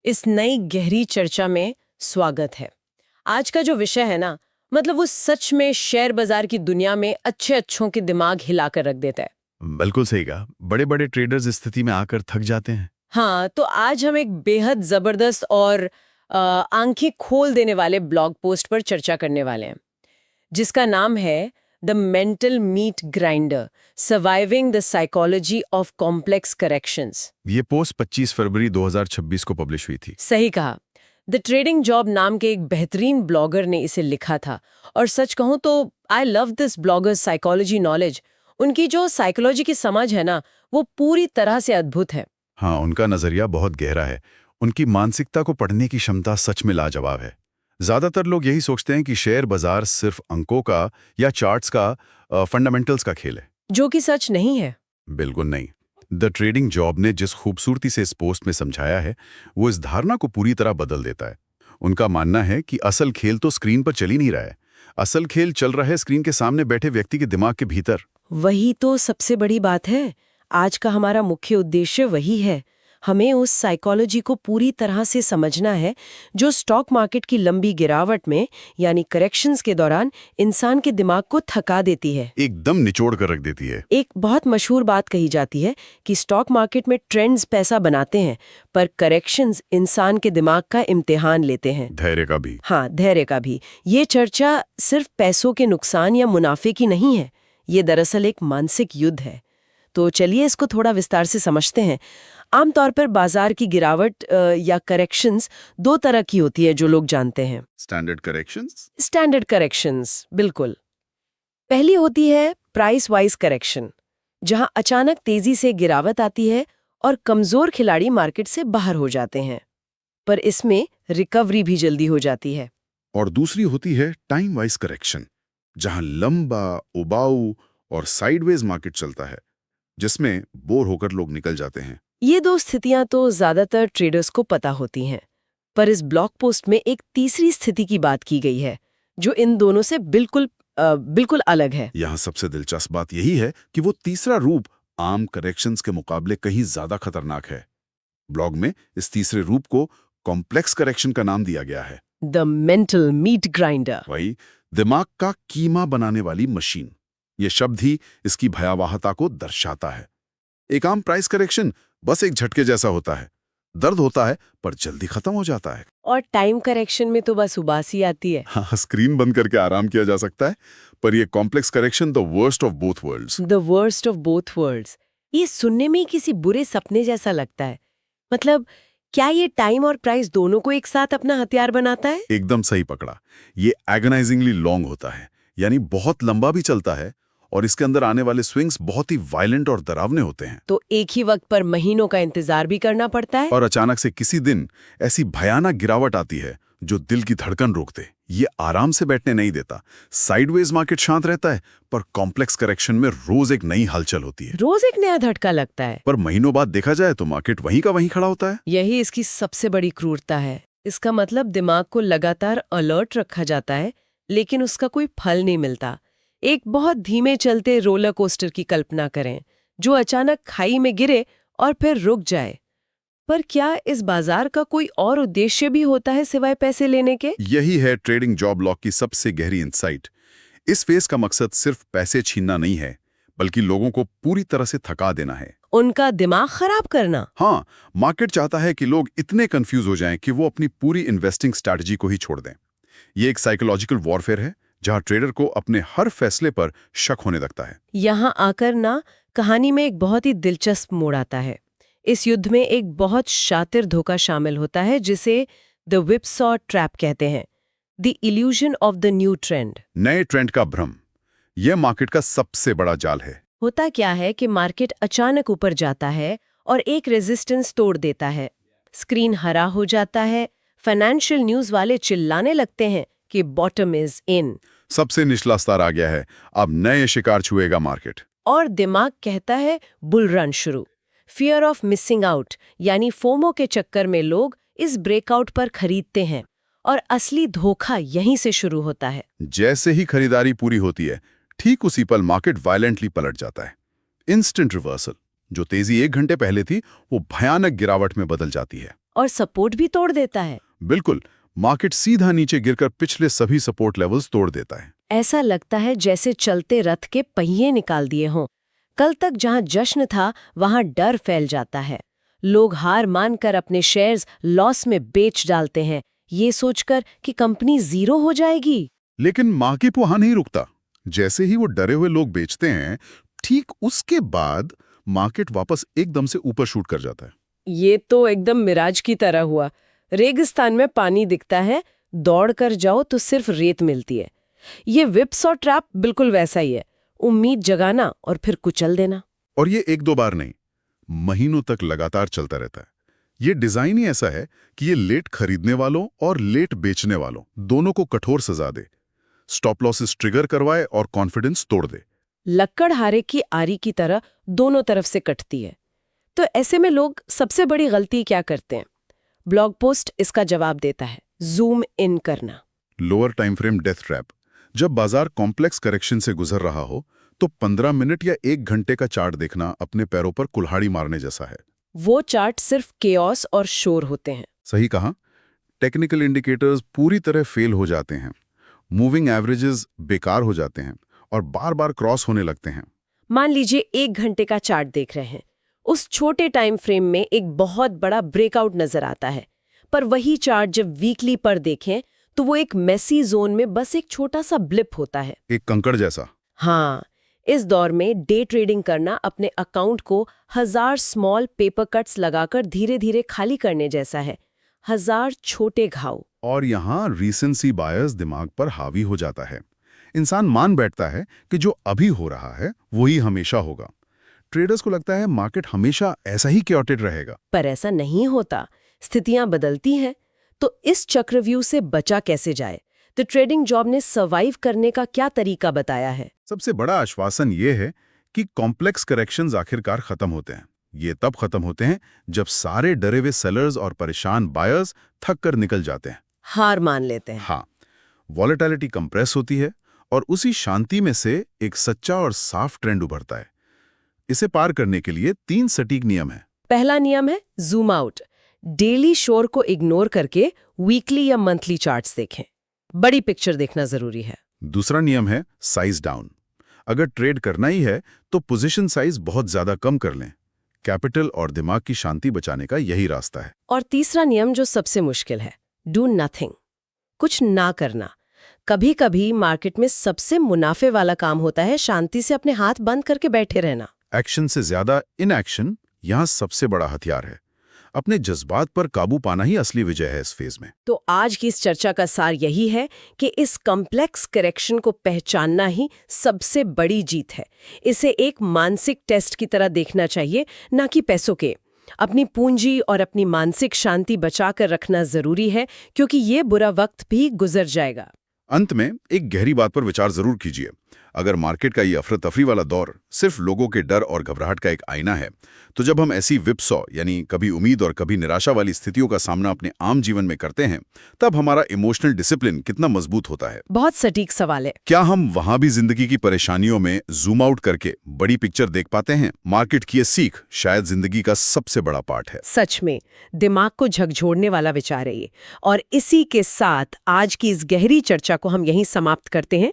इस नई गहरी चर्चा में स्वागत है। आज का जो विषय है ना, मतलब वो सच में शेयर बाजार की दुनिया में अच्छे अच्छों के दिमाग हिलाकर रख देता है। बिल्कुल सही कहा। बड़े बड़े ट्रेडर्स इस स्थिति में आकर थक जाते हैं। हाँ, तो आज हम एक बेहद जबरदस्त और आंखें खोल देने वाले ब्लॉग पोस्ट पर चर्चा करने वाले हैं, जिसका नाम है the mental meat grinder, surviving the psychology of complex corrections. ये पोस्ट 25 फरवरी 2026 को पब्लिश हुई थी। सही कहा। द ट्रेडिंग जॉब नाम के एक बेहतरीन ब्लॉगर ने इसे लिखा था, और सच कहूं तो I love this bloggers psychology knowledge. उनकी जो साइकोलॉजी की समझ है ना, वो पूरी तरह से अद्भुत है। हाँ, उनका नजरिया बहुत गहरा है। उनकी मानसिकता को पढ़ने की क्षमता सच में लाजवाब है। ज्यादातर लोग यही सोचते हैं कि शेयर बाजार सिर्फ अंकों का या चार्ट्स का, फंडामेंटल्स का खेल है, जो कि सच नहीं है। बिल्कुल नहीं। द ट्रेडिंग जॉब ने जिस खूबसूरती से इस पोस्ट में समझाया है, वो इस धारणा को पूरी तरह बदल देता है। उनका मानना है कि असल खेल तो स्क्रीन पर चल ही नहीं रहा है। असल खेल चल रहा है स्क्रीन के सामने बैठे व्यक्ति के दिमाग के भीतर। वही तो सबसे बड़ी बात है। आज का हमारा मुख्य उद्देश्य वही है। हमें उस साइकोलॉजी को पूरी तरह से समझना है जो स्टॉक मार्केट की लंबी गिरावट में, यानी करेक्शंस के दौरान, इंसान के दिमाग को थका देती है, एकदम निचोड़ कर रख देती है। एक बहुत मशहूर बात कही जाती है कि स्टॉक मार्केट में ट्रेंड्स पैसा बनाते हैं, पर करेक्शंस इंसान के दिमाग का इम्तिहान लेते हैं। धैर्य का भी। हाँ, धैर्य का भी। ये चर्चा सिर्फ पैसों के नुकसान या मुनाफे की नहीं है, ये दरअसल एक मानसिक युद्ध है। तो चलिए इसको थोड़ा विस्तार से समझते हैं। आमतौर पर बाजार की गिरावट या करेक्शंस दो तरह की होती है, जो लोग जानते हैं। Standard corrections. स्टैंडर्ड करेक्शंस, बिल्कुल। पहली होती है प्राइस वाइज करेक्शन, जहां अचानक तेजी से गिरावट आती है और कमजोर खिलाड़ी मार्केट से बाहर हो जाते हैं, पर इसमें रिकवरी भी जल्दी हो जाती है। और दूसरी होती है टाइम वाइज करेक्शन, जहां लंबा, उबाऊ और साइडवेज मार्केट चलता है, जिसमें बोर होकर लोग निकल जाते हैं। ये दो स्थितियां तो ज्यादातर ट्रेडर्स को पता होती हैं, पर इस ब्लॉग पोस्ट में एक तीसरी स्थिति की बात की गई है, जो इन दोनों से बिल्कुल अलग है। यहाँ सबसे दिलचस्प बात यही है कि वो तीसरा रूप आम करेक्शंस के मुकाबले कहीं ज्यादा खतरनाक है। ब्लॉग में इस तीसरे रूप को कॉम्प्लेक्स करेक्शन का नाम दिया गया है। The mental meat grinder. वही, दिमाग का कीमा बनाने वाली मशीन। ये शब्द ही इसकी भयावहता को दर्शाता है। एक आम प्राइस करेक्शन बस एक झटके जैसा होता है, दर्द होता है पर जल्दी खत्म हो जाता है। और टाइम करेक्शन में तो बस उबासी आती है। हाँ, स्क्रीन बंद करके आराम किया जा सकता है, पर ये complex correction the worst of both worlds. The worst of both worlds. ये सुनने में ही किसी बुरे सपने जैसा लगता है। मतलब, क्या ये टाइम और प्राइस दोनों को एक साथ अपना हथियार बनाता है? एकदम सही पकड़ा। ये एगोनाइजिंगली लॉन्ग होता है, यानी बहुत लंबा भी चलता है, और इसके अंदर आने वाले स्विंग्स बहुत ही वायलेंट और डरावने होते हैं। तो एक ही वक्त पर महीनों का इंतजार भी करना पड़ता है। और अचानक से किसी दिन ऐसी भयानक गिरावट आती है जो दिल की धड़कन रोक दे। ये आराम से बैठने नहीं देता। साइडवेज मार्केट शांत रहता है, पर कॉम्प्लेक्स करेक्शन में रोज एक नई हलचल होती है। रोज एक नया झटका लगता है। पर महीनों बाद देखा जाए तो मार्केट वहीं का वहीं खड़ा होता है। यही इसकी सबसे बड़ी क्रूरता है। इसका मतलब दिमाग को लगातार अलर्ट रखा जाता है, लेकिन उसका कोई फल नहीं मिलता। एक बहुत धीमे चलते रोलर कोस्टर की कल्पना करें, जो अचानक खाई में गिरे और फिर रुक जाए। पर क्या इस बाजार का कोई और उद्देश्य भी होता है सिवाय पैसे लेने के? यही है ट्रेडिंग जॉब लॉक की सबसे गहरी इंसाइट। इस फेज का मकसद सिर्फ पैसे छीनना नहीं है, बल्कि लोगों को पूरी तरह से थका देना है, उनका दिमाग खराब करना। हाँ, मार्केट चाहता है कि लोग इतने कंफ्यूज हो जाएं कि वो अपनी पूरी इन्वेस्टिंग स्ट्रैटेजी को ही छोड़ दें। ये एक साइकोलॉजिकल वॉरफेयर है, जहां ट्रेडर को अपने हर फैसले पर शक होने लगता है। यहाँ आकर ना कहानी में एक बहुत ही दिलचस्प मोड़ आता है। इस युद्ध में एक बहुत शातिर धोखा शामिल होता है, जिसे द whipsaw ट्रैप कहते हैं, the illusion of the new trend. नए ट्रेंड का भ्रम, यह मार्केट का सबसे बड़ा जाल है। होता क्या है कि मार्केट अचानक ऊपर जाता है और एक रेजिस्टेंस तोड़ देता है, स्क्रीन हरा हो जाता है, फाइनेंशियल न्यूज वाले चिल्लाने लगते हैं कि बॉटम इज इन, सबसे निचला स्तर आ गया है, अब नए शिकार छुएगा मार्केट। और दिमाग कहता है बुल रन शुरू। फियर ऑफ मिसिंग आउट, यानी फोमो के चक्कर में लोग इस ब्रेकआउट पर खरीदते हैं, और असली धोखा यहीं से शुरू होता है। जैसे ही खरीदारी पूरी होती है, ठीक उसी पल मार्केट वायलेंटली पलट जाता है। Instant reversal. जो तेजी 1 घंटे पहले थी, वो भयानक गिरावट में बदल जाती है। और सपोर्ट भी तोड़ देता है। बिल्कुल, मार्केट सीधा नीचे गिरकर पिछले सभी सपोर्ट लेवल्स तोड़ देता है। ऐसा लगता है जैसे चलते रथ के पहिए निकाल दिए हों। कल तक जहां जश्न था वहां डर फैल जाता है। लोग हार मानकर अपने शेयर्स लॉस में बेच डालते हैं, ये सोचकर कि कंपनी जीरो हो जाएगी। लेकिन मार्केट वहां नहीं रुकता। जैसे ही वो डरे हुए लोग बेचते हैं, ठीक उसके बाद मार्केट वापस एकदम से ऊपर शूट कर जाता है। ये तो एकदम मिराज की तरह हुआ। रेगिस्तान में पानी दिखता है, दौड़ कर जाओ तो सिर्फ रेत मिलती है। ये विप्स और ट्रैप बिल्कुल वैसा ही है, उम्मीद जगाना और फिर कुचल देना। और ये एक दो बार नहीं, महीनों तक लगातार चलता रहता है। ये डिजाइन ही ऐसा है कि ये लेट खरीदने वालों और लेट बेचने वालों दोनों को कठोर सजा दे, स्टॉप लॉसेस ट्रिगर करवाए और कॉन्फिडेंस तोड़ दे। लक्कड़हारे की आरी की तरह दोनों तरफ से कटती है। तो ऐसे में लोग सबसे बड़ी गलती क्या करते हैं? ब्लॉग पोस्ट इसका जवाब देता है, जूम इन करना। Lower time frame death trap. जब बाजार कॉम्प्लेक्स करेक्शन से गुजर रहा हो तो 15 मिनट या 1 घंटे का चार्ट देखना अपने पैरों पर कुल्हाड़ी मारने जैसा है। वो चार्ट सिर्फ केओस और शोर होते हैं। सही कहा। टेक्निकल इंडिकेटर्स पूरी तरह फेल हो जाते हैं, मूविंग एवरेजेस बेकार हो जाते हैं और बार बार क्रॉस होने लगते हैं। मान लीजिए 1 घंटे का चार्ट देख रहे हैं। उस छोटे टाइम फ्रेम में एक बहुत बड़ा ब्रेकआउट नजर आता है, पर वही चार्ट जब वीकली पर देखें तो वो एक मेसी जोन में बस एक छोटा सा ब्लिप होता है, एक कंकड़ जैसा। हाँ, इस दौर में डे ट्रेडिंग करना अपने अकाउंट को 1000 स्मॉल पेपर कट्स लगाकर धीरे धीरे खाली करने जैसा है। 1000 छोटे घाव। और यहाँ रीसेंसी बायस दिमाग पर हावी हो जाता है। इंसान मान बैठता है कि जो अभी हो रहा है वही हमेशा होगा। ट्रेडर्स को लगता है मार्केट हमेशा ऐसा ही क्योटेड रहेगा। पर ऐसा नहीं होता, स्थितियां बदलती हैं। तो इस चक्रव्यूह से बचा कैसे जाए? तो ट्रेडिंग जॉब ने सर्वाइव करने का क्या तरीका बताया है? सबसे बड़ा आश्वासन ये है कि कॉम्प्लेक्स करेक्शंस आखिरकार खत्म होते हैं। ये तब खत्म होते हैं जब सारे डरे हुए सेलर्स और परेशान बायर्स थक कर निकल जाते हैं, हार मान लेते हैं। हाँ, वॉलेटिलिटी कंप्रेस होती है और उसी शांति में से एक सच्चा और साफ ट्रेंड उभरता है। इसे पार करने के लिए 3 सटीक नियम हैं। पहला नियम है जूम आउट। डेली शोर को इग्नोर करके वीकली या मंथली चार्ट्स देखें। बड़ी पिक्चर देखना जरूरी है। दूसरा नियम है साइज डाउन। अगर ट्रेड करना ही है तो पोजीशन साइज बहुत ज्यादा कम कर लें। कैपिटल और दिमाग की शांति बचाने का यही रास्ता है। और तीसरा नियम जो सबसे मुश्किल है, डू नथिंग, कुछ ना करना। कभी कभी मार्केट में सबसे मुनाफे वाला काम होता है शांति से अपने हाथ बंद करके बैठे रहना। एक्शन से ज्यादा इनएक्शन यहाँ सबसे बड़ा हथियार है। अपने जज्बात पर काबू पाना ही असली विजय है इस फेज में। तो आज की इस चर्चा का सार यही है कि इस कॉम्प्लेक्स करेक्शन को पहचानना ही सबसे बड़ी जीत है। इसे एक मानसिक टेस्ट की तरह देखना चाहिए, ना कि पैसों के। अपनी पूंजी और अपनी मानसिक शांति बचाकर रखना जरूरी है, क्योंकि ये बुरा वक्त भी गुजर जाएगा। अंत में एक गहरी बात पर विचार जरूर कीजिए। अगर मार्केट का ये अफरा तफरी वाला दौर सिर्फ लोगों के डर और घबराहट का एक आईना है, तो जब हम ऐसी विपसॉ यानी कभी उम्मीद और कभी निराशा वाली स्थितियों का सामना अपने आम जीवन में करते हैं, तब हमारा इमोशनल डिसिप्लिन कितना मजबूत होता है। बहुत सटीक सवाल है। क्या हम वहां भी जिंदगी की परेशानियों में जूम आउट करके बड़ी पिक्चर देख पाते हैं? मार्केट की ये सीख शायद जिंदगी का सबसे बड़ा पार्ट है। सच में दिमाग को झकझोरने वाला विचार है ये। और इसी के साथ आज की इस गहरी चर्चा को हम यहीं समाप्त करते हैं।